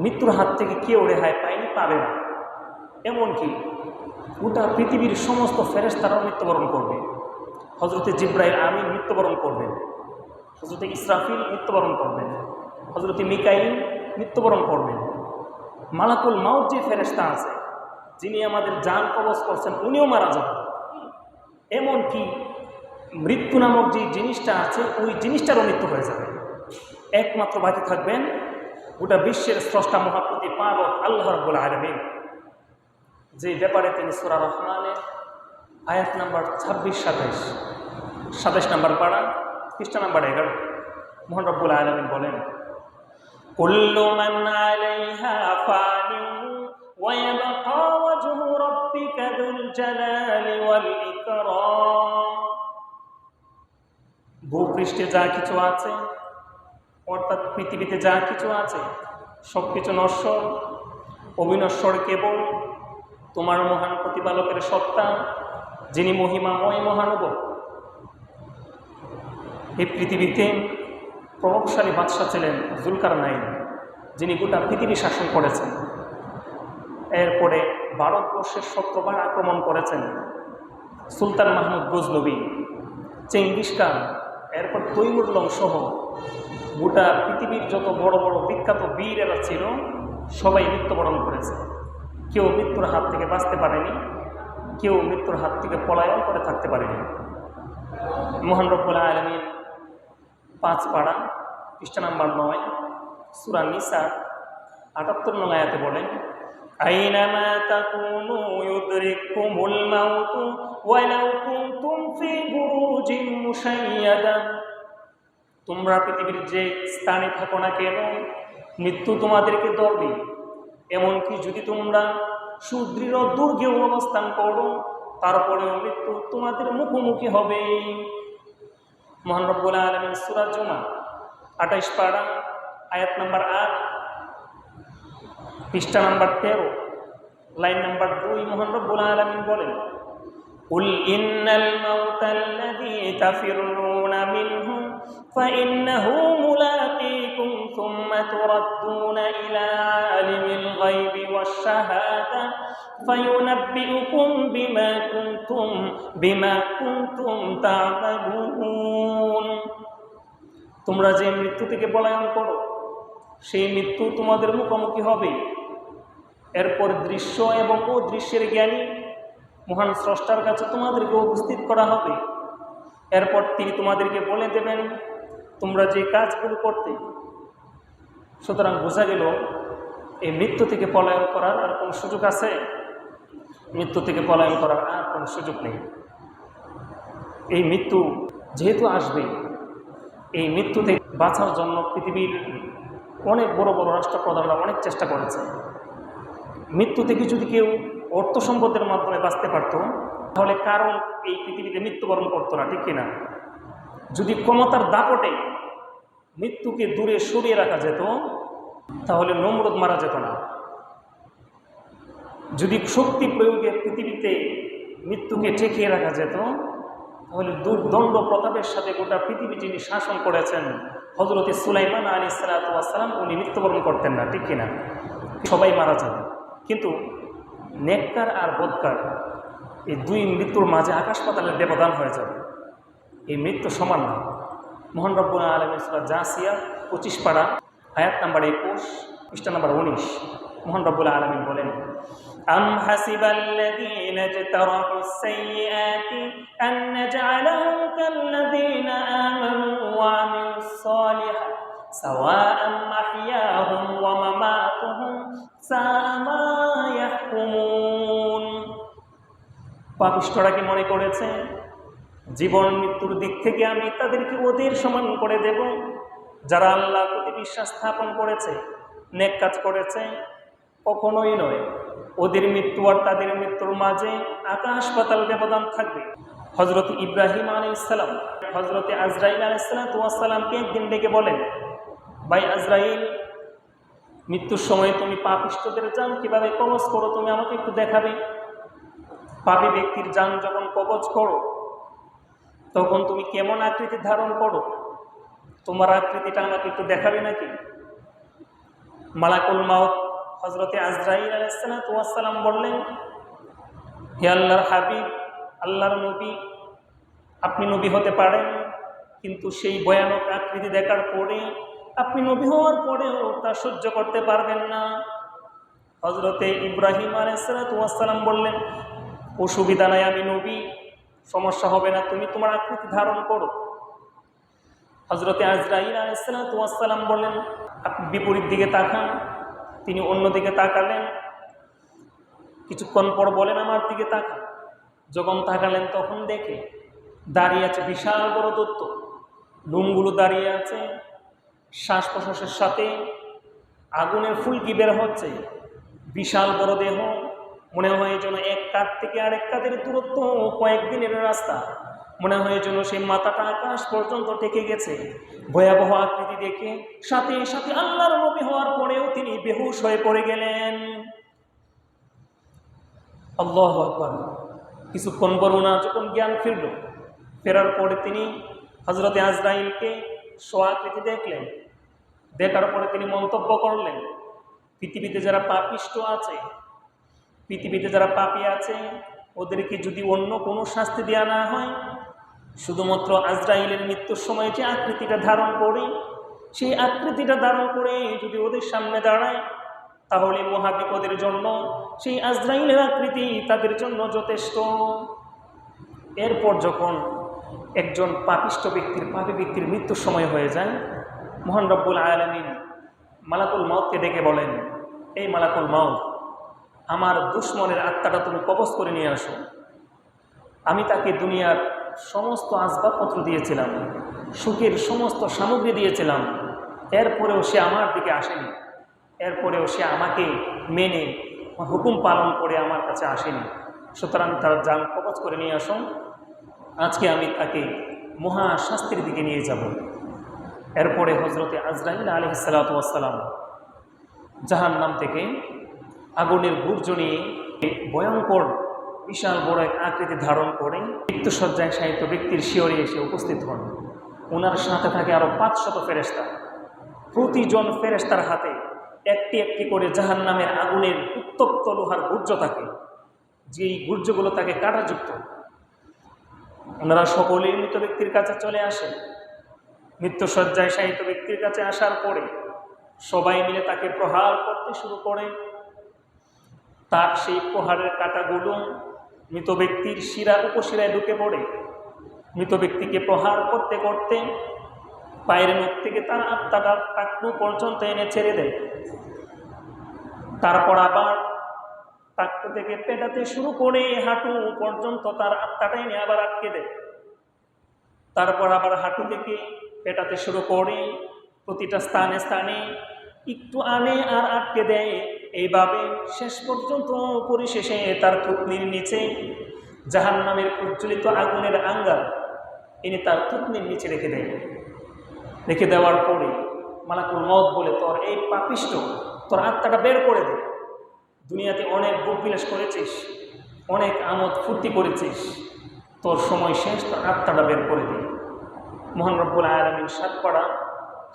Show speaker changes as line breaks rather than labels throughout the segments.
মৃত্যুর হাত থেকে কেউ রেহাই পায়নি, পাবে না। এমনকি গোটা পৃথিবীর সমস্ত ফেরেশতারাও মৃত্যুবরণ করবে। হজরতে জিব্রাইল আমিন মৃত্যুবরণ করবেন, হজরতে ইসরাফিল মৃত্যুবরণ করবেন, হজরতে মিকাইল মৃত্যুবরণ করবেন, মালাকুল মাউত যে ফেরেশতা আছে যিনি আমাদের জান কবজ করছেন উনিও মারা যাবেন। এমনকি মৃত্যু নামক যে জিনিসটা আছে ওই জিনিসটারও মৃত্যু হয়ে যাবে। একমাত্র বাকি থাকবেন গোটা বিশ্বের স্রষ্টা মহাপ্রতি পালক আল্লাহ রাব্বুল আলামিন, যে ব্যাপারে তিনি সূরা রহমানের আয়াত নাম্বার 26-27 নাম্বার পাড়া পৃষ্ঠা নাম্বার 11 মহান রব্বুল আলামিন বলেন, কুল্লু মান আলাইহা ফানিন ওয়া ইয়াবকা ওয়াজহু রাব্বিকা যুল জালালি ওয়াল ইকরাম। ভূপৃষ্ঠে যা কিছু আছে, অর্থাৎ পৃথিবীতে যা কিছু আছে সব কিছু নশ্বর, অবিনশ্বর কেবল তোমার মহান প্রতিপালকের সত্তা, যিনি মহিমাময় মহানুভব। এই পৃথিবীতে প্রভাবশালী বাদশাহ ছিলেন জুলকারনাইন, যিনি গোটা পৃথিবী শাসন করেছেন। এরপরে ভারতবর্ষের 17 বার আক্রমণ করেছেন সুলতান মাহমুদ গজনবী, চেঙ্গিস খান, এরপর তৈমুরলং সহ গোটা পৃথিবীর যত বড় বড় বিখ্যাত বীরেরা ছিল সবাই মৃত্যুবরণ করেছে। কেউ মৃত্যুর হাত থেকে বাঁচতে পারেনি, কেউ মৃত্যুর হাত থেকে পলায়ন করে থাকতে পারেনি। মহান রব্বুল আলামিন 5 পাড়া পৃষ্ঠা নাম্বার 9 সূরা নিসা 78 নং আয়াতে বলেন, আইনামা তাকুনু ইউদরিকুমুল মাউতু ওয়ালাউ কুনতুম ফি বুরুজিন মুশাইয়াদা। তোমরা পৃথিবীর যে স্থানে থাকো না কেন মৃত্যু তোমাদেরকে ধরবে, এমনকি যদি তোমরা সুদৃঢ় দুর্গেও অবস্থান করো তারপরেও মৃত্যু তোমাদের মুখোমুখি হবে। মহান রব্বুল আলামিন সূরা জুমা 28 পারা আয়াত নাম্বার 8 পৃষ্ঠা নাম্বার 13 লাইন নাম্বার 2 মহান রব্বুল আলামিন বলেন, কুল ইন্নাল মাউতাল্লাযী তাফিরুনা মিনহু ফাইন্নাহু মুলাকীকুম সুম্মা তুরাদ্দুনা ইলা আলিমিল গায়বি ওয়াশ শাহাদা ফায়ুনাব্বিউকুম বিমা কুনতুম তা'মালুন। তোমরা যে মৃত্যু থেকে পলায়ন করো সেই মৃত্যু তোমাদের মুখোমুখি হবে। এরপর দৃশ্য এবং অদৃশ্যের জ্ঞানী মহান স্রষ্টার কাছে তোমাদেরকে উপস্থিত করা হবে। এরপর তিনি তোমাদেরকে বলে দেবেন তোমরা যে কাজগুলো করতে। সুতরাং বোঝা গেল এই মৃত্যু থেকে পলায়ন করার আর কোনো সুযোগ আছে? মৃত্যু থেকে পলায়ন করার আর কোনো সুযোগ নেই। এই মৃত্যু যেহেতু আসবে, এই মৃত্যু থেকে বাঁচার জন্য পৃথিবীর অনেক বড় বড় রাষ্ট্রপ্রধানরা অনেক চেষ্টা করেছে। মৃত্যু থেকে যদি কেউ অর্থ সম্পদের মাধ্যমে বাঁচতে পারত তাহলে কারণ এই পৃথিবীতে মৃত্যুবরণ করতো না, ঠিক কিনা? যদি ক্ষমতার দাপটে মৃত্যুকে দূরে সরিয়ে রাখা যেত তাহলে নমরুদ মারা যেত না। যদি শক্তি প্রয়োগে পৃথিবীতে মৃত্যুকে ঠেকিয়ে রাখা যেত তাহলে দুর্দণ্ড প্রতাপের সাথে গোটা পৃথিবী যিনি শাসন করেছেন হযরত সুলাইমান আলাইহিস সালাতু ওয়াস সালাম উনি মৃত্যুবরণ করতেন না, ঠিক কিনা? সবাই মারা যাবে। কিন্তু নেককার আর বদকার এই দুই মৃত্যুর মাঝে আকাশ পাতালের ব্যবধান হয়ে যাবে। এই মৃত্যু সমান না। মহান রব্বুল আলামিন সূরা জাসিয়া 25 পারা আয়াত নাম্বার 21 পৃষ্ঠা নাম্বার 19 মহান রব্বুল আলামিন বলেন, আম হাসিবাল্লাযীনা ইজতারাহুস সাইয়্যাতি আন নাজআলাহুম কাল্লাযীনা আমানু ওয়া আমিলুস সালিহাত সাওয়াআন মাহইয়াহুম ওয়া মামাতুহুম সাআ মা ইয়াহকুমুন। পাপিষ্ঠরা কি মনে করেছে জীবন মৃত্যুর দিক থেকে আমি তাদেরকে ওদের সমান করে দেব? যারা আল্লাহর প্রতি বিশ্বাস স্থাপন করেছে, নেক কাজ করেছে? কখনোই নয়। ওদের মৃত্যু আর তাদের মৃত্যুর মাঝে আকাশ পাতাল ব্যবধান থাকবে। হযরত ইব্রাহিম আলাইহিস সালাম হযরত আজরাইল আলাইহিস সালামকে একদিন ডেকে বলেন, ভাই আজরাইল, মৃত্যুর সময় তুমি পাপিষ্ঠদের জান কিভাবে কবজ করো তুমি আমাকে একটু দেখাবে? পাপী ব্যক্তির জান যখন কবজ করো তখন তুমি কেমন আকৃতি ধারণ করো? তোমার আকৃতিটা আমাকে একটু দেখাবে নাকি? মালাকুল মাউত হযরতে আজরাইল আলাইহিস সালাম বললেন, হে আল্লাহর হাবিব, আল্লাহর নবী, আপনি নবী হতে পারেন, কিন্তু সেই ভয়ানক আকৃতি দেখার পরে, আপনি নবী হওয়ার পরেও তা সহ্য করতে পারবেন না। হযরতে ইব্রাহিম আলাইহিস সালাম বললেন, অসুবিধা নাই, আমি নবী, সমস্যা হবে না, তুমি তোমার আকৃতি ধারণ করো। হযরতে আজরাইল আলাইহিস সালাম বললেন, আপনি বিপরীত দিকে তাকান। তিনি অন্যদিকে তাকালেন, কিছুক্ষণ পর বলেন, আমার দিকে তাকান। যখন তাকালেন তখন দেখে দাঁড়িয়ে আছে বিশাল বড় দৈত্য, লোমগুলো দাঁড়িয়ে আছে, শ্বাস প্রশ্বাসের সাথে আগুনের ফুলকি বের হচ্ছে, বিশাল বড় দেহ, মনে হয় যেন এক কাঠ থেকে আরেক কাঠের দূরত্ব কয়েকদিনের রাস্তা, মনে হয় যেন সেই মাথাটা আকাশ পর্যন্ত টেকে গেছে। ভয়াবহ আকৃতি দেখে সাথে সাথে আল্লাহর নবী হওয়ার পরেও তিনি বেহুশ হয়ে পড়ে গেলেন। আল্লাহু আকবার। কিছুক্ষণ পর ওনার যখন জ্ঞান ফেরার পরে তিনি হযরতে আজরাইলকে স্ব-আকৃতি দেখলেন। দেখার পরে তিনি মন্তব্য করলেন, পৃথিবীতে যারা পাপিষ্ট আছে, পৃথিবীতে যারা পাপী আছে, ওদেরকে যদি অন্য কোনো শাস্তি দেওয়া না হয়, শুধুমাত্র আজরাইলের মৃত্যুর সময় যে আকৃতিটা ধারণ করে, সেই আকৃতিটা ধারণ করে যদি ওদের সামনে দাঁড়ায়, তাহলে মহাবিপদের জন্য সেই আজরাইলের আকৃতি তাদের জন্য যথেষ্ট। এরপর যখন একজন পাপী ব্যক্তির মৃত্যুর সময় হয়ে যায়, মহান রব্বুল আলামিন মালাকুল মাউতকে ডেকে বলেন, এই মালাকুল মাউত, আমার দুশমনের আত্মাটা তুমি কবজ করে নিয়ে আসো। আমি তাকে দুনিয়ার সমস্ত আসবাবপত্র দিয়েছিলাম, সুখের সমস্ত সামগ্রী দিয়েছিলাম, এরপরেও সে আমার দিকে আসেনি, এরপরেও সে আমাকে মেনে হুকুম পালন করে আমার কাছে আসেনি। সুতরাং তার জান কবজ করে নিয়ে আসুন, আজকে আমি তাকে মহা শাস্তির দিকে নিয়ে যাব। এরপরে হযরতে আজরাইল আলাইহিস সালাম জাহান্নাম থেকে আগুনের গুর্জ নিয়ে ভয়ঙ্কর বিশাল বড় এক আকৃতি ধারণ করে মৃত্যুসজ্জায় শায়িত ব্যক্তির শিয়রে এসে উপস্থিত হন। ওনার সাথে থাকে আরও 500 ফেরেশতা। প্রতিজন ফেরেশতার হাতে একটি একটি করে জাহান্নামের আগুনের উত্তপ্ত লোহার গুর্জ থাকে, যেই গুর্জগুলো তাকে কাঁটাযুক্ত। ওনারা সকলেই মৃত ব্যক্তির কাছে চলে আসে। মৃত্যুসজ্জায় শায়িত ব্যক্তির কাছে আসার পরে সবাই মিলে তাকে প্রহার করতে শুরু করে। তার সেই প্রহারের কাঁটাগুলো মৃত ব্যক্তির শিরা উপশিরায় ঢুকে পড়ে। মৃত ব্যক্তিকে প্রহার করতে করতে পায়ের নখ থেকে তার আত্মাটা টাকনু পর্যন্ত এনে ছেড়ে দেয়। তারপর আবার টাকনু থেকে পেটাতে শুরু করে হাঁটু পর্যন্ত তার আত্মাটা এনে আবার আটকে দেয়। তারপর আবার হাঁটু থেকে পেটাতে শুরু করে প্রতিটা স্থানে স্থানে একটু আনে আর আটকে দেয়। এইভাবে শেষ পর্যন্ত পরিশেষে তার থুতনির নিচে জাহান্নামের প্রজ্বলিত আগুনের আঙ্গার এনে তার থুতনির নিচে রেখে দেয়। রেখে দেওয়ার পরে মালাকুল মউত বলে, তোর এই পাপিষ্ট, তোর আত্মাটা বের করে দে। দুনিয়াতে অনেক ভোগ বিলাস করেছিস, অনেক আমোদ ফুর্তি করেছিস, তোর সময় শেষ, তোর আত্মাটা বের করে দে। মহান রব্বুল আলামিন 7 পারা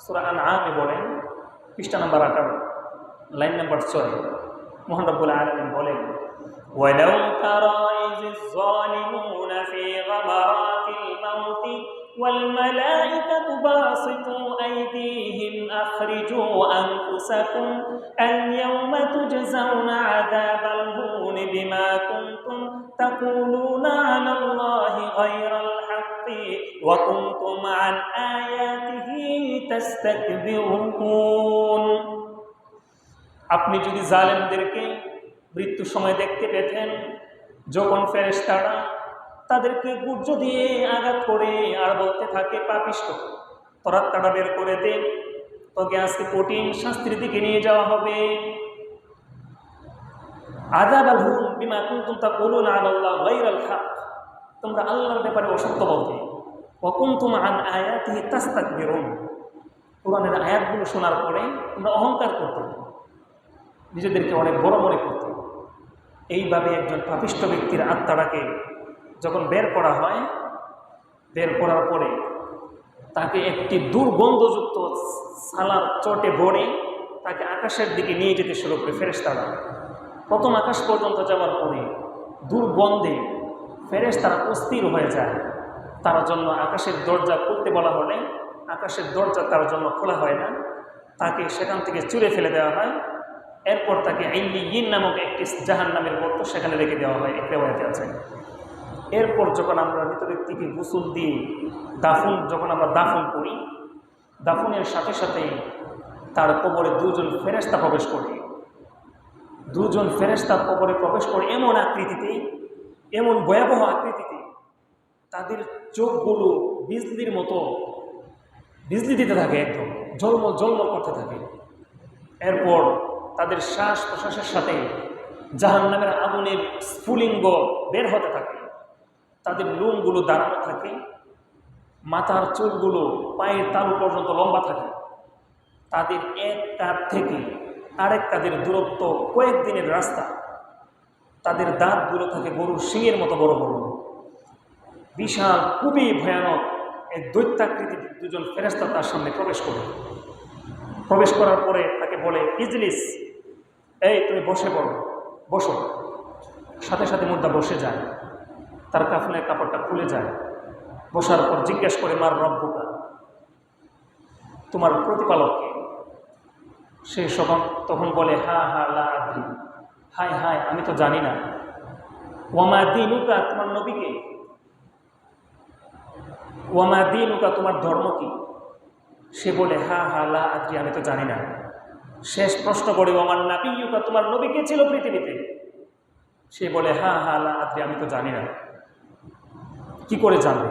সূরা আনআমে বলেন, পৃষ্ঠা নাম্বার 18, লাইন নাম্বার 6, মহান রব্বুল আলামিন বলেন, ওয়ালাউ তারা ইযিজ যালিমুনা ফি গামারাতিল মাউতি ওয়াল মালাইকাতু বাসিতু আইদিহিম আখরিজু আনফুসাকুম আল ইয়াওমা তুজজাউনা আযাবাল হুনি বিমা কুনতুম তাকুলুনা আলাল্লাহি গায়রাল হাক্কি ওয়া কুনতুম আন আয়াতিহি তাস্তাকবিরুন। আপনি যদি জালেমদেরকে মৃত্যুর সময় দেখতে পেতেন, যখন ফেরেশতারা তাদেরকে গুর্জ দিয়ে আঘাত করে আর বলতে থাকে, পাপিষ্ট, তোর আত্মাটা বের করে দে, তোকে আজকে কঠিন শাস্তির দিকে নিয়ে যাওয়া হবে। আযাবাল হুন বিমা কুনতুম তাকুলুনা আলাল্লাহি গায়রাল হক, তোমরা আল্লাহর ব্যাপারে অসত্য বলতে, ওয়া কুনতুম আন আয়াতিহি তাস্তাকবিরুন, কোরআনের আয়াতগুলো শোনার পরে তোমরা অহংকার করতে, নিজেদেরকে অনেক বড় মনে করতে। এইভাবে একজন পাপিষ্ট ব্যক্তির আত্মাটাকে যখন বের করা হয়, বের করার পরে তাকে একটি দুর্গন্ধযুক্ত সালার চটে ভরে তাকে আকাশের দিকে নিয়ে যেতে শুরু করে ফেরেশতারা। প্রথম আকাশ পর্যন্ত যাওয়ার পরে দুর্গন্ধে ফেরেশতারা অস্থির হয়ে যায়। তার জন্য আকাশের দরজা খুলতে বলা হলে আকাশের দরজা তার জন্য খোলা হয় না, তাকে সেখান থেকে চুরে ফেলে দেওয়া হয়। এরপর তাকে ইল্লিয়িন নামক একটি জাহান্নামের গর্ত সেখানে রেখে দেওয়া হয়, এক রিওয়ায়াতে আছে। এরপর যখন আমরা মৃত ব্যক্তিকে গোসল দিয়ে যখন আমরা দাফন করি, দাফনের সাথে সাথে তার কবরে দুজন ফেরেশতা প্রবেশ করে। দুজন ফেরেশতা কবরে প্রবেশ করে এমন আকৃতিতে, এমন ভয়াবহ আকৃতিতে, তাদের চোখগুলো বিজলির মতো বিজলি দিতে থাকে, একদম ঝলমল ঝলমল করতে থাকে। এরপর তাদের শ্বাস প্রশ্বাসের সাথে জাহান্নামের আগুনের স্ফুলিঙ্গ বের হতে থাকে। তাদের লোমগুলো দাঁড়ানো থাকে, মাথার চুলগুলো পায়ের তালু পর্যন্ত লম্বা থাকে। তাদের এক কাঁধ থেকে আরেক কাঁধের দূরত্ব কয়েকদিনের রাস্তা। তাদের দাঁতগুলো থাকে গরুর শিঙের মতো বড় বড়। বিশাল, খুবই ভয়ানক এক দৈত্যাকৃতির দুজন ফেরেশতা তার সামনে প্রবেশ করে। প্রবেশ করার পরে তাকে বলে, ইজলিস, এই তুমি বসে পড়ো, বসো। সাথে সাথে মুর্দা বসে যায়, তার কাফনের কাপড়টা খুলে যায়। বসার পর জিজ্ঞেস করে, মার রব্বুকা, তোমার প্রতিপালককে? সে তখন বলে, হা হা লা আদ্রি, হায় হায় আমি তো জানি না। ওয়ামা দীনুকা, তোমার নবীকে? ওয়ামা দীনুকা, তোমার ধর্ম কি? সে বলে, হা হা লা আদ্রি, আমি তো জানি না। শেষ প্রশ্ন করে, ওয়ামান নাবিয়্যুকা, তোমার নবী কে ছিল পৃথিবীতে? সে বলে, হা হা লা আদ্রি, আমি তো জানি না। কি করে জানবে?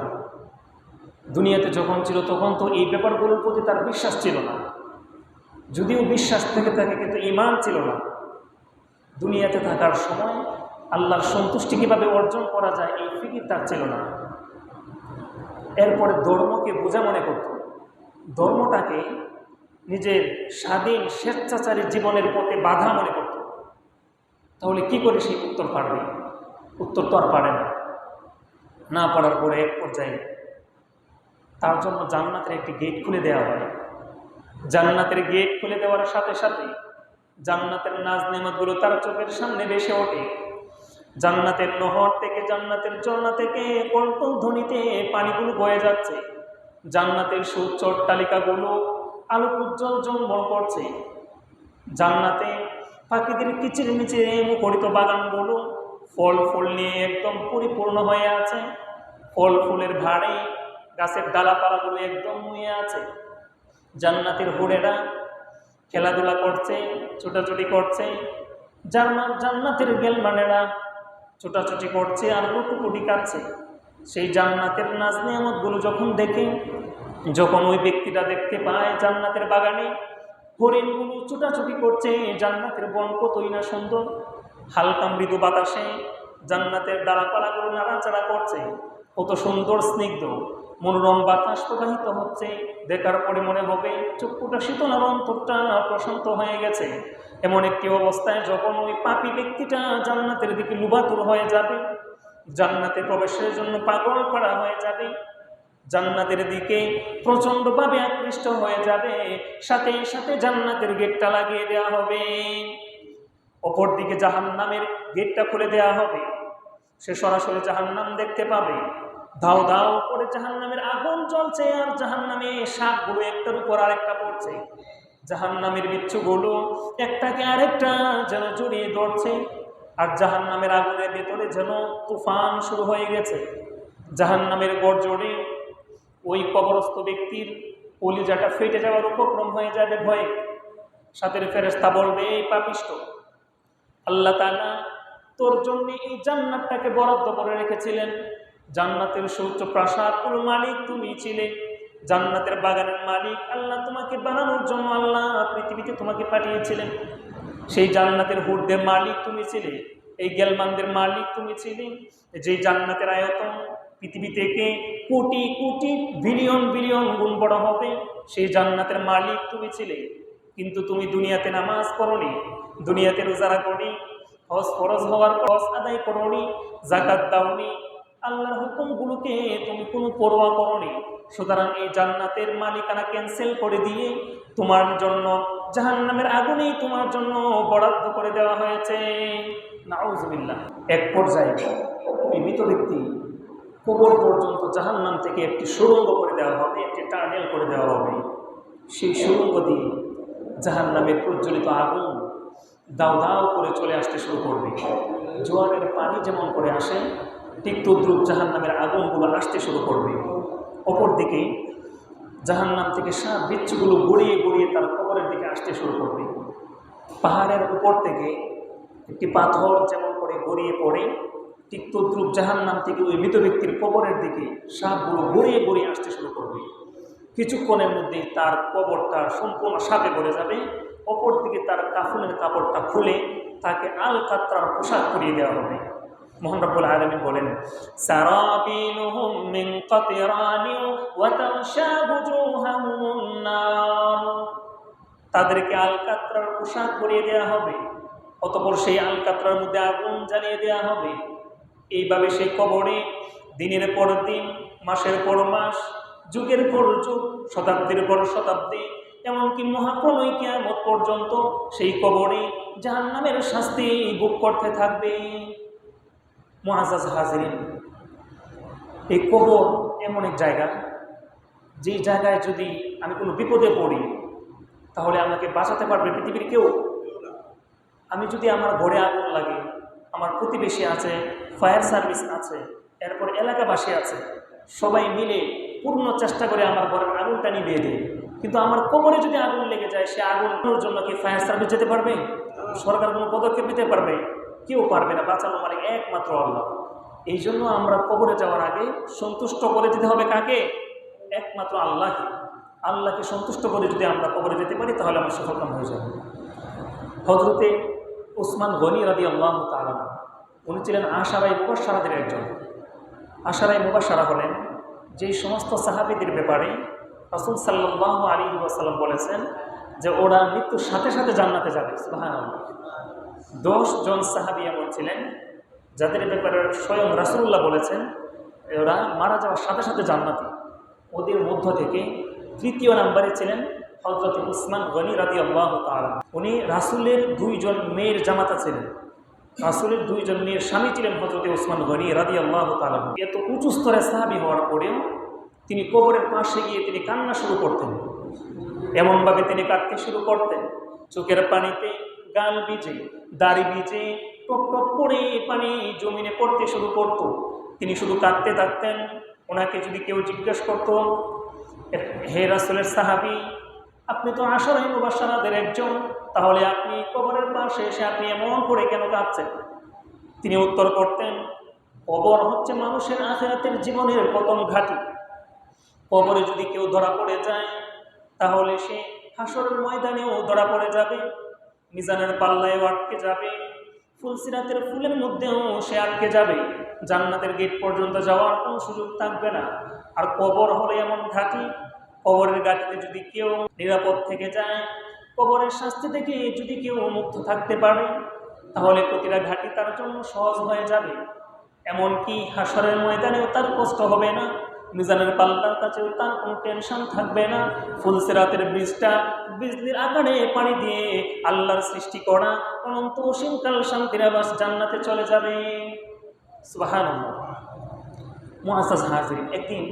দুনিয়াতে যখন ছিল তখন তো এই ব্যাপারগুলোর প্রতি তার বিশ্বাস ছিল না। যদিও বিশ্বাস থেকে থাকে, কিন্তু ঈমান ছিল না। দুনিয়াতে থাকার সময় আল্লাহর সন্তুষ্টি কীভাবে অর্জন করা যায় এই ফিকির তার ছিল না। এরপরে ধর্মকে বোঝা মনে করত, ধর্মটাকে নিজের স্বাধীন স্বেচ্ছাচারী জীবনের পথে বাধা মনে করত। তাহলে কি করে সেই উত্তর পারবে? উত্তর তো আর পারে না পারার পরে এক পর্যায়ে তার জন্য জান্নাতের একটি গেট খুলে দেওয়া হয়। জান্নাতের গেট খুলে দেওয়ার সাথে সাথে জান্নাতের নাজ নেয়ামতগুলো তার চোখের সামনে ভেসে ওঠে। জান্নাতের নহর থেকে, জান্নাতের ঝর্ণা থেকে কল্পল ধ্বনিতে পানিগুলো বয়ে যাচ্ছে। জান্নাতের সুউচ্চ অট্টালিকাগুলো আলোক উজ্জ্বল ঝলমল করছে। জান্নাতে পাখিদের কিচিরমিচিরে মুখরিত বাগানগুলো ফল ফুল নিয়ে একদম পরিপূর্ণ হয়ে আছে। ফল ফুলের ভাড়ে গাছের ডালাপালাগুলো একদম নুয়ে আছে। জান্নাতের হুরেরা খেলাধুলা করছে, ছোটাছুটি করছে। জান্নাতের গেলমানেরা ছোটাছুটি করছে আর লুটুপুটি কাটছে। সেই জান্নাতের নাজ নিয়ামতগুলো যখন দেখে, যখন ওই ব্যক্তিটা দেখতে পায় জান্নাতের বাগানে হরিণগুলো ছোটাছুটি করছে, জান্নাতের বন কতই না সুন্দর, হালকা মৃদু বাতাসে জান্নাতের ডালাপালাগুলো নাড়াচাড়া করছে, কত সুন্দর স্নিগ্ধ মনোরম বাতাস প্রবাহিত হচ্ছে। দেখার পরে মনে হবে চক্ষুটা শীতল আর অন্তরটা প্রশান্ত হয়ে গেছে। এমন একটি অবস্থায় যখন ওই পাপী ব্যক্তিটা জান্নাতের দিকে লুবাতুর হয়ে যাবে, জান্নাতে প্রবেশের জন্য পাগল করা হয়ে যাবে, জান্নাতের দিকে প্রচণ্ডভাবে আকৃষ্ট হয়ে যাবে, সাথে সাথে জান্নাতের গেটটা লাগিয়ে দেওয়া হবে। অপর দিকে জাহান্নামের গেটটা খুলে দেওয়া হবে। সে সরাসরি জাহান্নাম দেখতে পাবে। দাও দাও করে জাহান্নামের আগুন জ্বলছে, আর জাহান্নামে সাপগুলো একটার উপর আরেকটা পড়ছে। জাহান্নামের বিচ্ছুগুলো একটাকে আরেকটা যেন জড়িয়ে ধরছে, আর জাহান্নামের আগুনের ভেতরে যেন তুফান শুরু হয়ে গেছে। জাহান্নামের গর্জনে ওই কবরস্থ ব্যক্তির কলিজাটা ফেটে যাওয়ার উপক্রম হয়ে যাবে ভয়ে। সাথে ফেরেশতা বলবে, এই পাপিষ্ঠ, আল্লাহ তাআলা তোর জন্য এই জান্নাতটাকে বরাদ্দ করে রেখেছিলেন। জান্নাতের সুউচ্চ প্রাসাদগুলো মালিক তুমি ছিলে, জান্নাতের বাগানের মালিক আল্লাহ তোমাকে বানানোর জন্য আল্লাহ পৃথিবীতে তোমাকে পাঠিয়েছিলেন। সেই জান্নাতের হুরদের মালিক তুমি ছিলে, এই গেলমানদের মালিক তুমি ছিলে। যে জান্নাতের আয়তন পৃথিবী থেকে কোটি কোটি বিলিয়ন বিলিয়ন গুণ বড় হবে, সেই জান্নাতের মালিক তুমি ছিলে। কিন্তু তুমি দুনিয়াতে নামাজ পড়নি, দুনিয়াতে রোজা রাখনি, হজ ফরজ হওয়ার হজ আদায় করনি, যাকাত দাওনি, আল্লাহর হুকুমগুলোকে তুমি কোনো পরোয়া করোনি, সুতরাং এই জান্নাতের মালিকানা ক্যান্সেল করে দিয়ে তোমার জন্য জাহান্নামের আগুনেই তোমার জন্য বরাদ্দ করে দেওয়া হয়েছে। নাউজুবিল্লাহ। এক পর্যায়ে ওই মৃত ব্যক্তি কবর পর্যন্ত জাহান্নাম থেকে একটি সুড়ঙ্গ করে দেওয়া হবে, একটি টানেল করে দেওয়া হবে। সেই সুড়ঙ্গ দিয়ে জাহান্নামের প্রজ্বলিত আগুন দাও দাও করে চলে আসতে শুরু করবে। জোয়ারের পানি যেমন করে আসে, ঠিক তদ্রুপ জাহান্নামের আগুনগুলো আসতে শুরু করবে। অপরদিকে জাহান্নাম থেকে সাপ বিচ্ছুগুলো গড়িয়ে গড়িয়ে তার কবরের দিকে আসতে শুরু করবে। পাহাড়ের উপর থেকে একটি পাথর যেমন করে গড়িয়ে পড়ে, ঠিক তদ্রুপ জাহান্নাম থেকে ওই মৃত ব্যক্তির কবরের দিকে সাপগুলো গড়িয়ে গড়িয়ে আসতে শুরু করবে। কিছুক্ষণের মধ্যেই তার কবরটা সম্পূর্ণ সাপে ভরে যাবে। অপর দিকে তার কাফনের কাপড়টা খুলে তাকে আল কাতরার পোশাক পরিয়ে দেওয়া হবে। মহান রব্বুল আলামিন বলেন, সারাবিলুহুম মিন কাতরানিন ওয়া তাগশা বুজুহাহুম নার। তাদেরকে আল কাতরার পোশাক পরিয়ে দেওয়া হবে, অতঃপর সেই আল কাতরার মধ্যে আগুন জ্বালিয়ে দেওয়া হবে। এইভাবে সেই কবরে দিনের পর দিন, মাসের পর মাস, যুগের পর যুগ, শতাব্দীর পর শতাব্দী, এমনকি মহাপ্রলয় কিয়ামত পর্যন্ত সেই কবরে জাহান্নামের শাস্তি ভোগ করতে থাকবে। মুআজ্জাজ হাজিরিন, এই কবর এমন এক জায়গা, যে জায়গায় যদি আমি কোনো বিপদে পড়ি তাহলে আমাকে বাঁচাতে পারবে পৃথিবীর কেউ? আমি যদি আমার ঘরে আগুন লাগে, আমার প্রতিবেশী আছে, ফায়ার সার্ভিস আছে, এরপর এলাকাবাসী আছে, সবাই মিলে পূর্ণ চেষ্টা করে আমার ঘরের আগুনটা নিভিয়ে দেয়, কিন্তু আমার কোমরে যদি আগুন লেগে যায়, সে আগুনের জন্য কি ফায়ার সার্ভিস যেতে পারবে? সরকার কোনো পদক্ষেপ নিতে পারবে? কেউ পারবে না। বাঁচানো মানে একমাত্র আল্লাহ। এই জন্য আমরা কবরে যাওয়ার আগে সন্তুষ্ট করে দিতে হবে কাকে? একমাত্র আল্লাহকে। আল্লাহকে সন্তুষ্ট করে যদি আমরা কবরে যেতে পারি তাহলে আমরা সফলকাম হয়ে যাব। হযরতে উসমান গনি রাদিয়াল্লাহু তাআলা, উনি ছিলেন আশারায়ে মুবাশশারাদের একজন। আশারায়ে মুবাশশারা হলেন যেই সমস্ত সাহাবীদের ব্যাপারে রাসূল সাল্লাল্লাহু আলাইহি ওয়াসাল্লাম বলেছেন যে ওরা মৃত্যুর সাথে সাথে জান্নাতে যাবে। সুবহানাল্লাহ। 10 জন সাহাবী এমন ছিলেন যাদের ব্যাপারে স্বয়ং রাসূলুল্লাহ বলেছেন ওরা মারা যাওয়ার সাথে সাথে জান্নাতি। ওদের মধ্য থেকে তৃতীয় নম্বরে ছিলেন হযরত উসমান গনি রাদিয়াল্লাহু তাআলা। উনি রাসূলের 2 জন মেয়ের জামাতা ছিলেন। রাসূলের 2 জন মেয়ের স্বামী ছিলেন হযরত উসমান গনি রাদিয়াল্লাহু তাআলা। এত উঁচু স্তরের সাহাবী হওয়ার পরেও তিনি কবরের পাশে গিয়ে তিনি কান্না শুরু করতেন। এমনভাবে তিনি কাঁদতে শুরু করতেন, চোখের পানিতে গাল ভিজে, দাড়ি ভিজে, টপ টপ করে পানি জমিনে পড়তে শুরু করত। তিনি শুধু কাঁদতে থাকতেন। ওনাকে যদি কেউ জিজ্ঞেস করত, হে রাসূলের সাহাবী, আপনি তো আশারায়ে মুবাশশারাদের একজন, তাহলে আপনি কবরের পাশে এসে আপনি এমন করে কেন কাঁদছেন? তিনি উত্তর করতেন, কবর হচ্ছে মানুষের আখিরাতের জীবনের প্রথম ঘাঁটি। কবরে যদি কেউ ধরা পড়ে যায় তাহলে সে হাসরের ময়দানেও ধরা পড়ে যাবে, মিজানের পাল্লায়ও আটকে যাবে, ফুলসিরাতের ফুলের মধ্যেও সে আটকে যাবে, জান্নাতের গেট পর্যন্ত যাওয়ার কোনো সুযোগ থাকবে না। আর কবর হলো এমন ঘাঁটি, কবরের ঘাটিতে যদি কেউ নিরাপদ থেকে যায়, কবরের শাস্তি থেকে যদি কেউ মুক্ত থাকতে পারে, তাহলে প্রতিটা ঘাঁটি তার জন্য সহজ হয়ে যাবে। এমনকি হাসরের ময়দানেও তার কষ্ট হবে না, মিজানের পাল্লার কাছেও তার কোনো টেনশন থাকবে না। ফুলসিরাতের ব্রিজটা বিজলির আকারে পানি দিয়ে আল্লাহর সৃষ্টি করা অনন্ত অসীমকাল শান্তির আবাস জান্নাতে চলে যাবে। সুবহানাল্লাহ। মুআজ্জাজ হাজিরিন, একদিন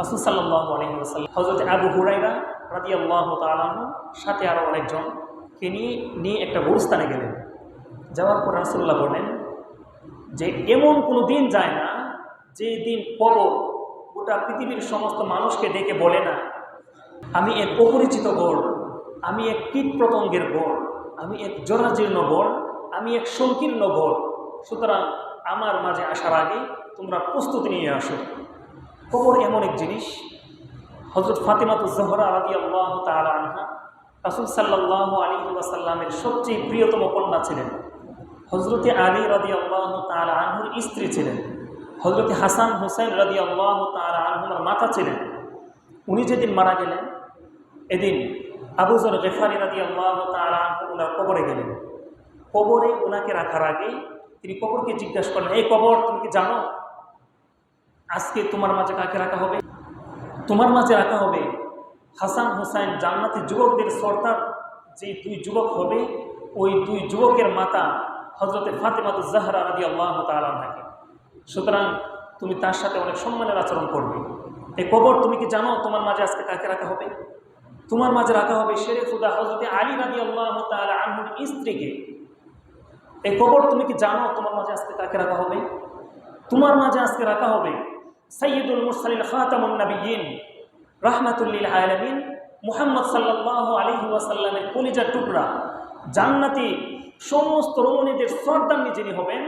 রাসূল সাল্লাল্লাহু আলাইহি ওয়াসাল্লাম হযরত আবু হুরায়রা রাদিয়াল্লাহু তাআলা আনহু সাথে আরও অনেকজনকে নিয়ে একটা গোরস্থানে গেলেন। যাওয়ার পর রাসূলুল্লাহ বলেন যে এমন কোনো দিন যায় না যে দিন কবর গোটা পৃথিবীর সমস্ত মানুষকে ডেকে বলে না, আমি এক অপরিচিত গড়, আমি এক কীট পতঙ্গের গড়, আমি এক জরাজীর্ণ গড়, আমি এক সংকীর্ণ গড়, সুতরাং আমার মাঝে আসার আগে তোমরা প্রস্তুতি নিয়ে আসো। কবর এমন এক জিনিস। হযরত ফাতিমাতুজ জোহরা রাদিয়াল্লাহু তাআলা আনহা রাসূল সাল্লাল্লাহু আলাইহি ওয়াসাল্লামের সবচেয়ে প্রিয়তম কন্যা ছিলেন। হযরতে আলী রাদিয়াল্লাহু তাআলা আনহুর স্ত্রী ছিলেন। হযরতে হাসান হুসাইন রাদিয়াল্লাহু তাআলা আনহুর মাতা ছিলেন। উনি যেদিন মারা গেলেন এদিন আবু যর গিফারি রাদিয়াল্লাহু তাআলা আনহু ওনার কবরে গেলেন। কবরে ওনাকে রাখার আগে তিনি কবরকে জিজ্ঞাসা করলেন, এই কবর তুমি কি জানো আজকে তোমার মাঝে কাকে রাখা হবে? তোমার মাঝে রাখা হবে হাসান হুসাইন জান্নাতি যুবকদের সর্দার যে দুই যুবক হবে, ওই দুই যুবকের মাতা হযরতে ফাতেমাতুজ জাহরা রাদিয়াল্লাহু তাআলা আনহাকে। সুতরাং তুমি তার সাথে অনেক সম্মানের আচরণ করবে। এই কবর তুমি কি জানো তোমার মাঝে আজকে কাকে রাখা হবে? তোমার মাঝে রাখা হবে শেরে খুদা হযরতে আলী রাদিয়াল্লাহু তাআলা আনহুর স্ত্রীকে। এই কবর তুমি কি জানো তোমার মাঝে আজকে কাকে রাখা হবে? তোমার মাঝে আজকে রাখা হবে সাইয়্যিদুল মুরসালিন খাতামুন নবিয়্যিন রাহমাতুল লিল আলামিন মুহাম্মদ সাল্লাল্লাহু আলাইহি ওয়াসাল্লামের কলিজার টুকরা জান্নাতি সমস্ত রমণীদের সর্দারনি যিনি হবেন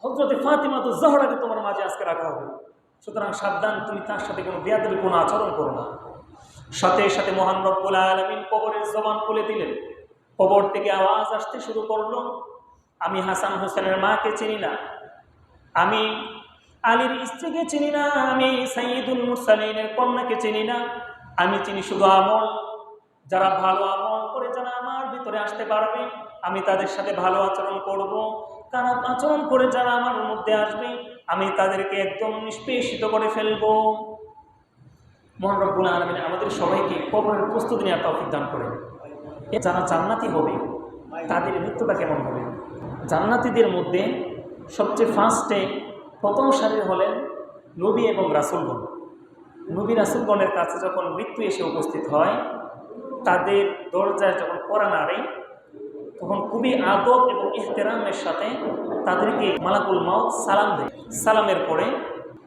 হযরতে ফাতিমাতুজ জাহরাকে তোমার মাঝে আজকে রাখা হবে। সুতরাং সাবধান, তুমি তার সাথে কোনো বেয়াদবি কোনো আচরণ করো না। সাথে সাথে মহান রব্বুল আলামিন কবরের জবান খুলে দিলেন। কবর থেকে আওয়াজ আসতে শুরু করলো, আমি হাসান হোসেনের মাকে চিনি না, আমি আলীর স্ত্রীকে চিনি না, আমি সাইয়্যিদুল মুরসালিনের কন্যাকে চিনি না, আমি চিনি শুধু আমল। যারা ভালো আমল করে যারা আমার ভিতরে আসতে পারবে আমি তাদের সাথে ভালো আচরণ করব। খারাপ আচরণ করে যারা আমার মধ্যে আসবে আমি তাদেরকে একদম নিষ্পেষিত করে ফেলবো। মহান রব্বুল আলামিন আমাদের সবাইকে কবরের প্রস্তুতি নেওয়ার তৌফিক দান করেন। যারা জান্নাতি হবে তাদের মৃত্যুটা কেমন হবে? জান্নাতীদের মধ্যে সবচেয়ে ফার্স্টে প্রথম সারির হলেন নবী এবং রাসূলগণ। নবী রাসূলগণের কাছে যখন মৃত্যু এসে উপস্থিত হয়, তাদের দরজায় যখন কড়া নাড়ে, তখন খুবই আদব এবং ইহতেরামের সাথে তাদেরকে মালাকুল মাউত সালাম দেয়। সালামের পরে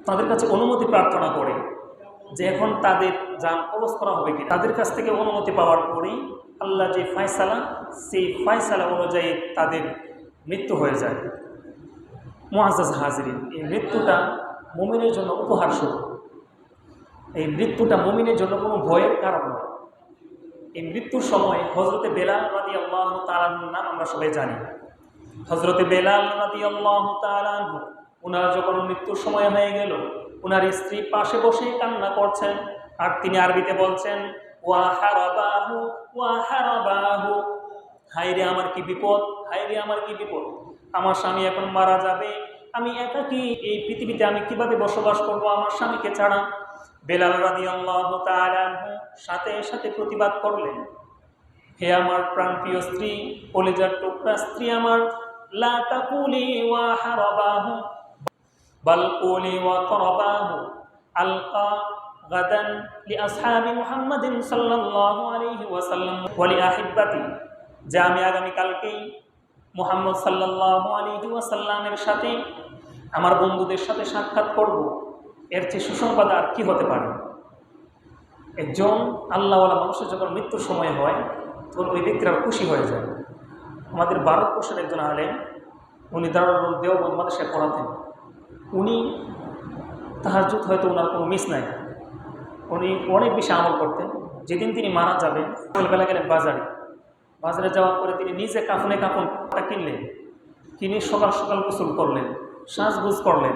তাদের কাছে অনুমতি প্রার্থনা করে যে এখন তাদের জান কবজ করা হবে কি। তাদের কাছ থেকে অনুমতি পাওয়ার পরেই আল্লাহ যে ফয়সালা, সেই ফয়সালা অনুযায়ী তাদের মৃত্যু হয়ে যায়। মুআজ্জাজ হাজিরিন, এই মৃত্যুটা মুমিনের জন্য উপহার স্বরূপ। এই মৃত্যুটা মুমিনের জন্য কোনো ভয়ের কারণ নয়। এই মৃত্যুর সময় হযরতে বেলাল রাদিয়াল্লাহু তাআলা আনহুর নাম আমরা সবাই জানি। হযরতে বেলাল রাদিয়াল্লাহু তাআলা আনহু, ওনার যখন মৃত্যুর সময় হয়ে গেল, ওনার স্ত্রী পাশে বসে কান্না করছেন আর তিনি আরবিতে বলছেন ওয়া হারাবাহু ওয়া হারাবাহু, হায়রে আমার কি বিপদ, হায়রে আমার কি বিপদ, আমার স্বামী এখন মারা যাবে, আমি একাকী এই পৃথিবীতে আমি কিভাবে বসবাস করব আমার স্বামীকে ছাড়া। বেলাল রাদিয়াল্লাহু তাআলা আনহু সাথে সাথে প্রতিবাদ করলেন, হে আমার প্রাণপ্রিয় স্ত্রী, কলিজার টুকরা স্ত্রী আমার, লা তাকুলি ওয়া হারাবাহু বাল কুলি ওয়া তারাবাহু আলকা গাদান লিআসহাবি মুহাম্মাদিন সাল্লাল্লাহু আলাইহি ওয়াসাল্লাম ওয়া লিআহিব্বাতি, যে আমি আগামী কালকেই মুহাম্মদ সাল্লাল্লাহু আলাইহি ওয়াসাল্লামের সাথে আমার বন্ধুদের সাথে সাক্ষাৎ করব। এর চেয়ে সুসংবাদ আর কি হতে পারে? একজন আল্লাহওয়ালা মানুষের যখন মৃত্যুর সময় হয় তখন ওই ব্যক্তিরা খুশি হয়ে যায়। আমাদের ভারতবর্ষের একজন আলেম, উনি দারুল দেওবন্দ মাদ্রাসায় পড়াতেন। উনি তাহাজ্জুদ হয়তো ওনার কোনো মিস নাই, উনি অনেক বেশি আমল করতেন। যেদিন তিনি মারা যাবেন সকালবেলা গেলেন বাজারে যাওয়ার পরে তিনি নিজে কাপড়টা কিনলেন, কিনে সকাল সকাল গোসল করলেন, সাজগোজ করলেন,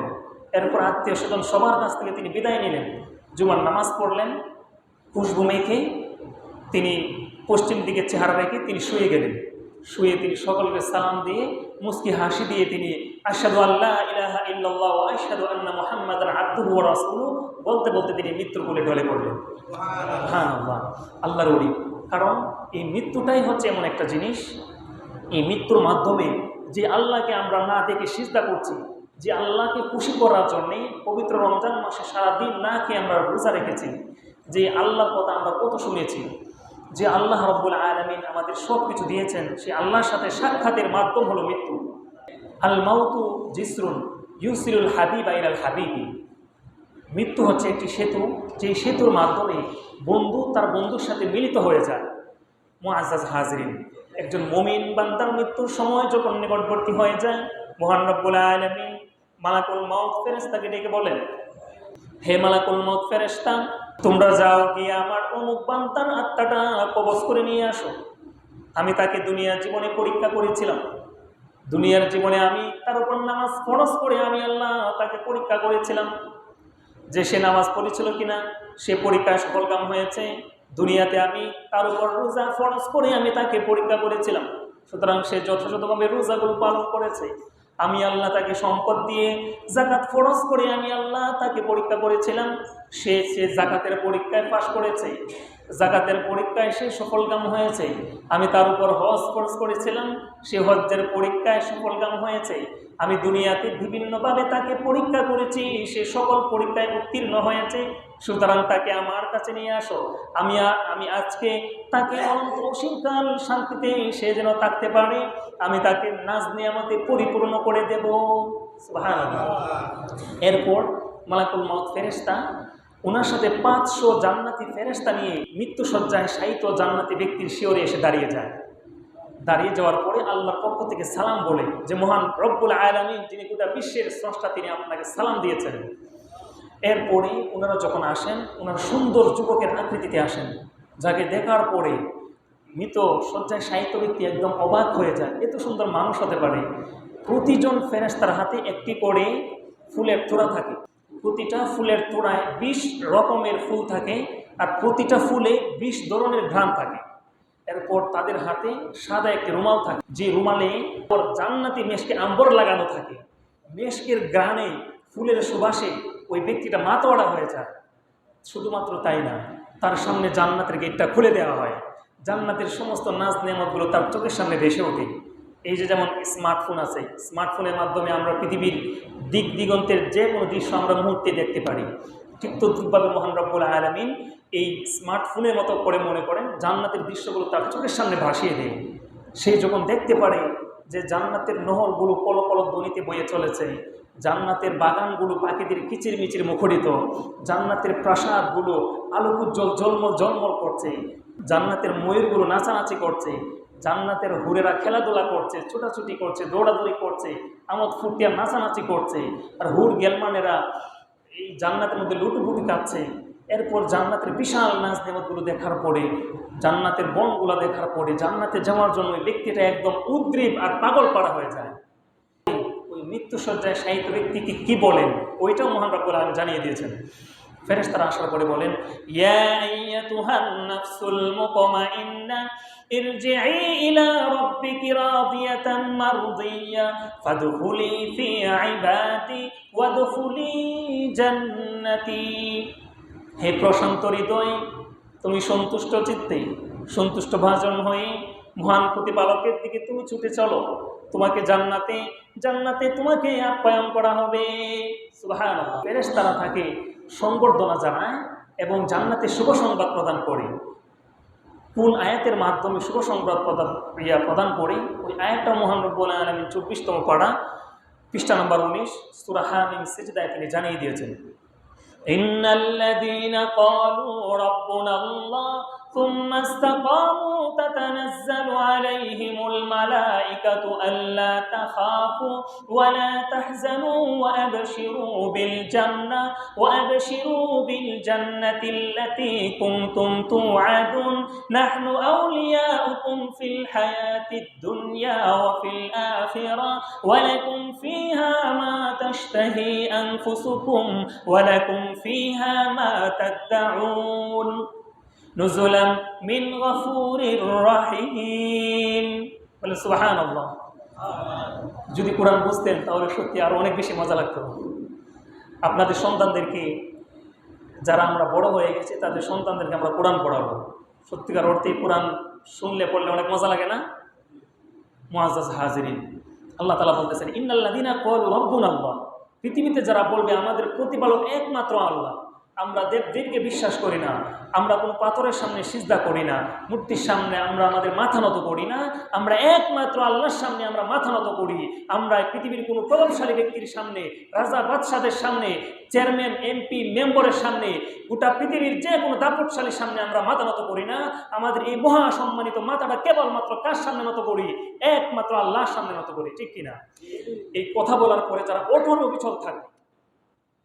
এরপর আত্মীয় স্বজন সবার কাছ থেকে তিনি বিদায় নিলেন, জুমার নামাজ পড়লেন, খুশবু মেখে তিনি পশ্চিম দিকে চেহারা রেখে তিনি শুয়ে গেলেন। শুয়ে তিনি সকলকে সালাম দিয়ে মুস্কি হাসি দিয়ে তিনি আশহাদু আল্লা ইলাহা ইল্লাল্লাহ ওয়া আশহাদু আন্না মুহাম্মাদান আবদুহু ওয়া রাসূলুহু বলতে বলতে তিনি মৃত্যুর কোলে ঢলে পড়লেন। সুবহানাল্লাহ, আল্লাহর ওলি। কারণ এই মৃত্যুটাই হচ্ছে এমন একটা জিনিস, এই মৃত্যুর মাধ্যমে যে আল্লাহকে আমরা না দেখে সিজদা করছি, যে আল্লাহকে খুশি করার জন্যে পবিত্র রমজান মাসে সারাদিন না খেয়ে আমরা রোজা রেখেছি, যে আল্লাহর কথা আমরা কত শুনেছি, যে আল্লাহ রাব্বুল আলামিন আমাদের সব কিছু দিয়েছেন, সে আল্লাহর সাথে সাক্ষাতের মাধ্যম হলো মৃত্যু। আল মাউতু জিসরুন ইউসিলুল হাবিবা ইলাল হাবিবি, মৃত্যু হচ্ছে একটি সেতু, যে সেতুর মাধ্যমে বন্ধু তার বন্ধুর সাথে মিলিত হয়ে যায়। মুআজ্জাজ হাজিরিন, একজন মুমিন বান্দার মৃত্যুর সময় যখন নিকটবর্তী হয়ে যায়, মহান রব্বুল আলামিন মালাকুল মাউত ফেরেশতাকে ডেকে বলেন, হে মালাকুল মাউত ফেরেশতা, তোমরা যাও গিয়ে আমার অমুক বান্দার আত্মাটা কবজ করে নিয়ে আসো। আমি তাকে দুনিয়ার জীবনে পরীক্ষা করেছিলাম, দুনিয়ার জীবনে আমি তার উপর নামাজ ফরজ করে আমি আল্লাহ তাকে পরীক্ষা করেছিলাম, যে সে নামাজ পড়েছিল কিনা, সে পরীক্ষায় সফলকাম হয়েছে। দুনিয়াতে আমি তার উপর রোজা ফরজ করে আমি তাকে পরীক্ষা করেছিলাম, সুতরাং সে যথাযথভাবে রোজাগুলো পালন করেছে। আমি আল্লাহ তাকে সম্পদ দিয়ে যাকাত ফরজ করে আমি আল্লাহ তাকে পরীক্ষা করেছিলাম, সে যাকাতের পরীক্ষায় পাশ করেছে, যাকাতের পরীক্ষায় সে সফলকাম হয়েছে। আমি তার উপর হজ ফরজ করেছিলাম, সে হজ্জের পরীক্ষায় সফলকাম হয়েছে। আমি দুনিয়াতে বিভিন্নভাবে তাকে পরীক্ষা করেছি, সে সকল পরীক্ষায় উত্তীর্ণ হয়েছে। সুতরাং তাকে আমার কাছে নিয়ে আসো, আমি আজকে তাকে অনন্ত অসীমকাল শান্তিতে সে যেন থাকতে পারে, আমি তাকে নাজ নিয়ামতে পরিপূর্ণ করে দেব। সুবহানাল্লাহ। এরপর মালাকুল মউত ফেরেশতা ওনার সাথে 500 জান্নাতি ফেরেশতা নিয়ে মৃত্যুসজ্জায় শায়িত জান্নাতি ব্যক্তির শিয়রে এসে দাঁড়িয়ে যায়। দাঁড়িয়ে যাওয়ার পরে আল্লাহর পক্ষ থেকে সালাম বলে যে মহান রব্বুল আলামিন যিনি গোটা বিশ্বের স্রষ্টা তিনি আপনাকে সালাম দিয়েছেন। এরপরে ওনারা যখন আসেন, ওনার সুন্দর যুবকের আকৃতিতে আসেন, যাকে দেখার পরে মৃত শয্যায় শায়িত ব্যক্তি একদম অবাক হয়ে যায়, এত সুন্দর মানুষ হতে পারে। প্রতিজন ফেরেশতার হাতে একটি করে ফুলের তোড়া থাকে, প্রতিটা ফুলের তোড়ায় 20 রকমের ফুল থাকে, আর প্রতিটা ফুলে 20 ধরনের ঘ্রাণ থাকে। এরপর তাদের হাতে সাদা একটি রুমাল থাকে, যে রুমালে জান্নাতি মেশকে আম্বর লাগানো থাকে। মেশকের ঘ্রাণে, ফুলের সুবাসে ওই ব্যক্তিটা মাতোয়ারা হয়ে যায়। শুধুমাত্র তাই না, তার সামনে জান্নাতের গেটটা খুলে দেওয়া হয়, জান্নাতের সমস্ত নাজ নেয়ামতগুলো তার চোখের সামনে ভেসে ওঠে। এই যে যেমন স্মার্টফোন আছে, স্মার্টফোনের মাধ্যমে আমরা পৃথিবীর দিক দিগন্তের যে কোনো দৃশ্য আমরা মুহূর্তে দেখতে পারি, ঠিক তদ্রূপভাবে মহান রব্বুল আলামিন এই স্মার্টফোনের মতো করে মনে করেন জান্নাতের দৃশ্যগুলো তার চোখের সামনে ভাসিয়ে দেয়। সে যখন দেখতে পারে যে জান্নাতের নহরগুলো কল কল ধ্বনিতে বয়ে চলেছে, জান্নাতের বাগানগুলো পাখিদের কিচির মিচির মুখরিত, জান্নাতের প্রাসাদগুলো আলোকোজ্জ্বল ঝলমল ঝলমল করছে, জান্নাতের ময়ূরগুলো নাচানাচি করছে, জান্নাতের হুরেরা খেলাধুলা করছে, ছোটাছুটি করছে, দৌড়াদৌড়ি করছে, আমোদ ফুর্তিয়া নাচানাচি করছে, আর হুর গেলমানেরা এই জান্নাতের মধ্যে লুটুপুটি কাটছে। এরপর জান্নাতের বিশাল নাজ নেয়ামতগুলো দেখার পরে, জান্নাতের বনগুলো দেখার পরে জান্নাতে যাওয়ার জন্য ওই ব্যক্তিটা একদম উদ্গ্রীব আর পাগল পাড়া হয়ে যায়। ওই মৃত্যুসজ্জায় শায়িত ব্যক্তিকে কি বলেন ওইটাও মহান রব্বুল আলামিন জানিয়ে দিয়েছেন। ফেরেশতারা আসার পরে বলেন, ইয়া আইয়াতুহান নাফসুল মুতমাইন্না ইরজিই ইলা রাব্বিকি রাদিয়াতান মারদিয়্যা ফাদখুলি ফি ইবাদি ওয়াদখুলি জান্নাতি। হে প্রশান্ত হৃদয়, তুমি সন্তুষ্ট চিত্তে, সন্তুষ্ট ভাজন হয়ে মহান প্রতিপালকের দিকে তুমি ছুটে চলো, তোমাকে জান্নাতে তোমাকে আপ্যায়ন করা হবে। সুবহানাল্লাহ। ফেরেশতারা থাকে সংবর্ধনা জানায় এবং জান্নাতে শুভ সংবাদ প্রদান করে। কোন আয়াতের মাধ্যমে শুভ সংবাদ প্রদান করে ওই আয়াতটা মহান রব্বুল আলামিন 24তম পারা পৃষ্ঠা নম্বর 19 সূরা হামিম সিজদায় তিনি জানিয়ে দিয়েছেন, ইন্নাল্লাযীনা ক্বালু রাব্বুনাল্লাহ থুম্মা ইসতাকামু তাতানাজ্জালু আলাইহিমুল মালাইকাতু আল্লা তাখাফু ওয়া লা তাহজানু ওয়া আবশিরু বিল জান্নাতিল্লাতী কুনতুম তুআদুন নাহনু আউলিয়াউকুম ফিল হায়াতিদ দুনিয়া ওয়া ফিল আখিরাহ ওয়া লাকুম ফীহা মা তাশতাহি আনফুসুকুম ওয়া লাকুম ফীহা মা তাদউন নুজুলাম মিন গফুরির রহিম। বলে সুবহানাল্লাহ। যদি কোরআন বুঝতেন তাহলে সত্যি আরো অনেক বেশি মজা লাগতো। আপনাদের সন্তানদেরকে, যারা আমরা বড় হয়ে গেছি তাদের সন্তানদেরকে আমরা কোরআন পড়াবো। সত্যিকার অর্থে কোরআন শুনলে পড়লে অনেক মজা লাগে না? মুআজ্জাজ হাজিরিন, আল্লাহ তাআলা বলতেছেন, ইন্নাল্লাযীনা ক্বালু রাব্বুনাল্লাহ, পৃথিবীতে যারা বলবে আমাদের প্রতিপালক একমাত্র আল্লাহ, আমরা দেবদেবকে বিশ্বাস করি না, আমরা কোনো পাথরের সামনে সিজদা করি না, মূর্তির সামনে আমরা আমাদের মাথা নত করি না, আমরা একমাত্র আল্লাহর সামনে আমরা মাথা নত করি। আমরা পৃথিবীর কোনো প্রভাবশালী ব্যক্তির সামনে, রাজা বাদশাদের সামনে, চেয়ারম্যান এমপি মেম্বারের সামনে, গোটা পৃথিবীর যে কোনো দাপটশালীর সামনে আমরা মাথা নত করি না। আমাদের এই মহা সম্মানিত মাথাটা কেবলমাত্র কার সামনে নত করি? একমাত্র আল্লাহর সামনে নত করি, ঠিক কিনা? এই কথা বলার পরে যারা অটল অবিচল থাকবে,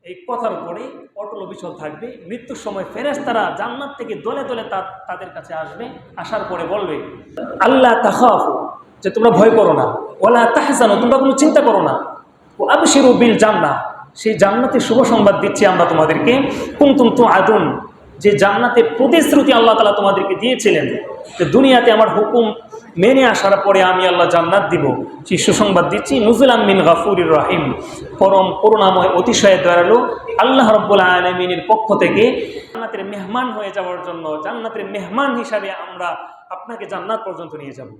এই কথার উপরে অটল অবিচল থাকবে, মৃত্যুর সময় ফেরেশতারা জান্নাত থেকে দলে দলে তাদের কাছে আসবে, আসার পরে বলবে, আল্লাহ তাখাফু, যে তোমরা ভয় করো না, ওয়ালা তাহজানু, তোমরা কোনো চিন্তা করো না, ও আবশিরু বিল জান্নাহ, সেই জান্নাতের শুভ সংবাদ দিচ্ছি আমরা তোমাদেরকে, কুনতুম তুআদুন, যে জান্নাতের প্রতিশ্রুতি আল্লাহ তাআলা তোমাদেরকে দিয়েছিলেন, যে দুনিয়াতে আমার হুকুম মেনে আসার পরে আমি আল্লাহ জান্নাত দিব, সেই সুসংবাদ দিচ্ছি। নুজুলাম মিন গাফুরির রহিম, পরম করুণাময় অতিশয় দয়ালু আল্লাহ রাব্বুল আলামিনের পক্ষ থেকে জান্নাতের মেহমান হয়ে যাওয়ার জন্য, জান্নাতের মেহমান হিসাবে আমরা আপনাকে জান্নাত পর্যন্ত নিয়ে যাব।